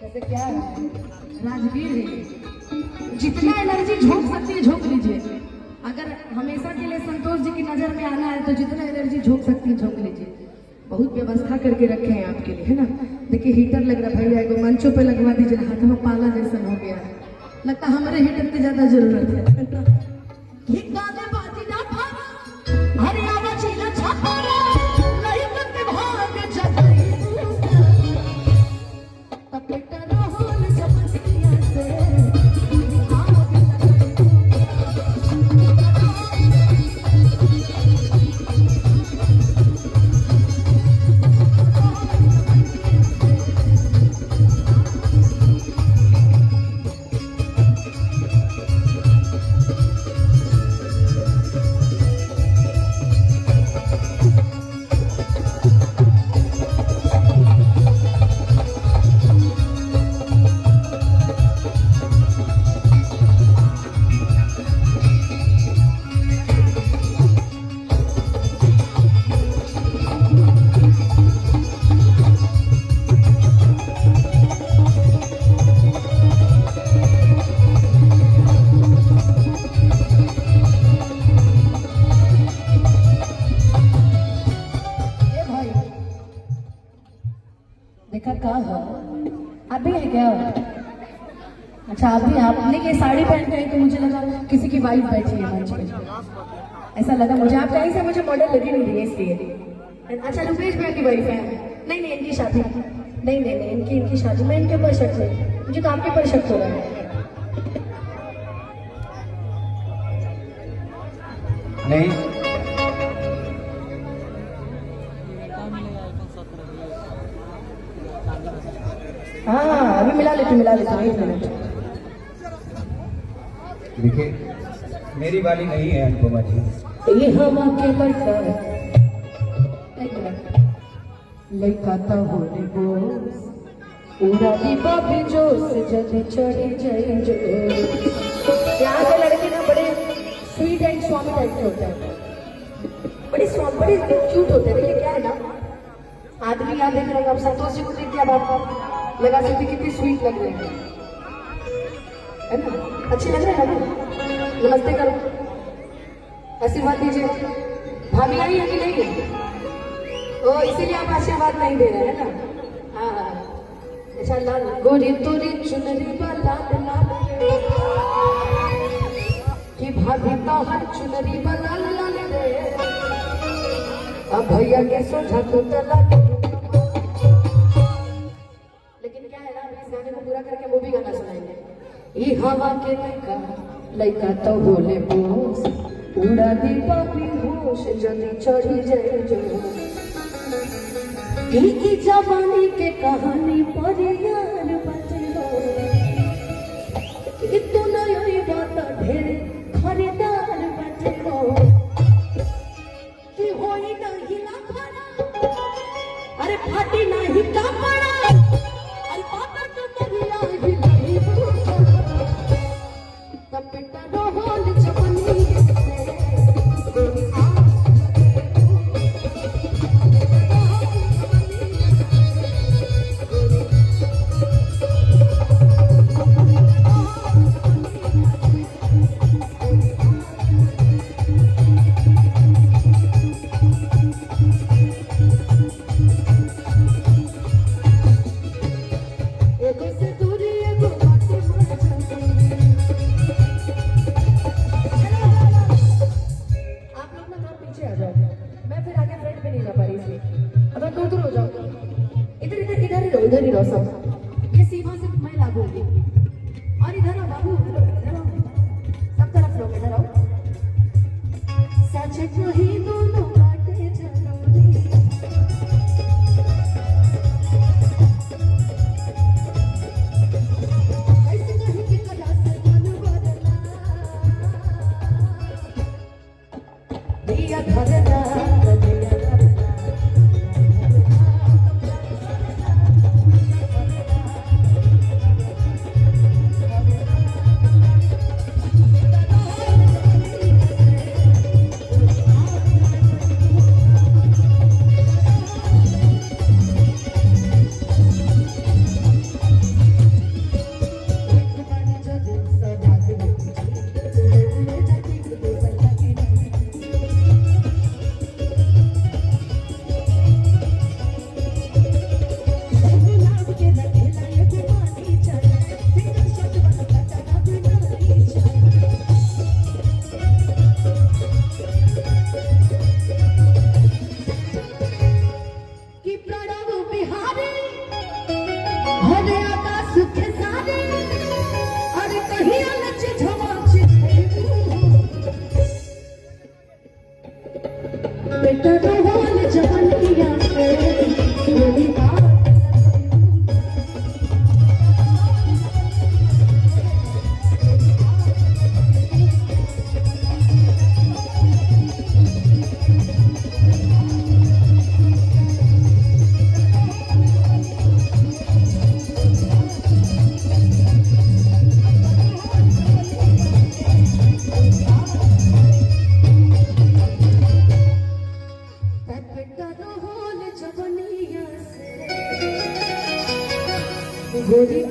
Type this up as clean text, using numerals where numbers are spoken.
वैसे क्या है, राजवीर है, जितना एनर्जी झोंक सकती है झोंक लीजिए। अगर हमेशा के लिए संतोष जी की नजर में आना है तो जितना एनर्जी झोंक सकती है झोंक लीजिए। बहुत व्यवस्था करके रखे हैं आपके लिए, है ना। देखिए हीटर लग रहा भैया, एगो मंचों पे लगवा दीजिए, हाथ में पाला जैसा हो गया है, लगता हमारे हीटर की ज्यादा जरूरत है। देखा क्या हो अभी है क्या? अच्छा अभी आपने ये साड़ी पहन के, तो मुझे लगा किसी की वाइफ बैठी है मंच पे, ऐसा लगा मुझे। आप कहीं से मुझे मॉडल लगी नहीं रही इसलिए। अच्छा रुपेश भैया की वाइफ है? नहीं नहीं इनकी शादी नहीं नहीं नहीं इनकी शादी, मैं इनके ऊपर शक नहीं, मुझे तो आपके ऊपर शक हो रहा है। नहीं हाँ अभी मिला लेती एक मिनट। देखिए मेरी वाली नहीं है अनुपमा जी, ये हम के लड़का तो होने बोस पूरा दीपा भी जोश जल्दी चढ़ी जाए जो। यहाँ के लड़के ना बड़े स्वीट एंड स्वामी टाइप के होते हैं, बड़े क्यूट होते हैं। देखिए क्या है ना, आदमी यहाँ देख रहे हैं, अब संतोष जी को देख क्या बात लगा सकते कितनी स्वीट लग रहे हैं, है ना, अच्छे लग रहे हैं ना। नमस्ते करो, आशीर्वाद दीजिए। भाभी आई है कि नहीं है? ओ इसीलिए आप आशीर्वाद नहीं दे रहे हैं ना। हाँ हाँ अच्छा लाल गोरी तोरी चुनरी वाला लाल कि भाभी तो हर चुनरी वाला लाल रे, अब भैया के सोचा तो तला। लेकिन क्या है ना, इस गाने को पूरा करके वो भी गाना सुनाएंगे। ये हवा के लड़का तो बोले बोस उड़ा दी पापी होश जल्दी चढ़ी जाए जो। की जवानी के कहानी पर यार बचे हो, इतना यही बात ढेर खरीदार बचे हो कि होई नहीं लाखड़ा, अरे फाटी नहीं कपड़ा, अरे पापा तो करिया ही नहीं तब बेटा रोहन जवानी गोरी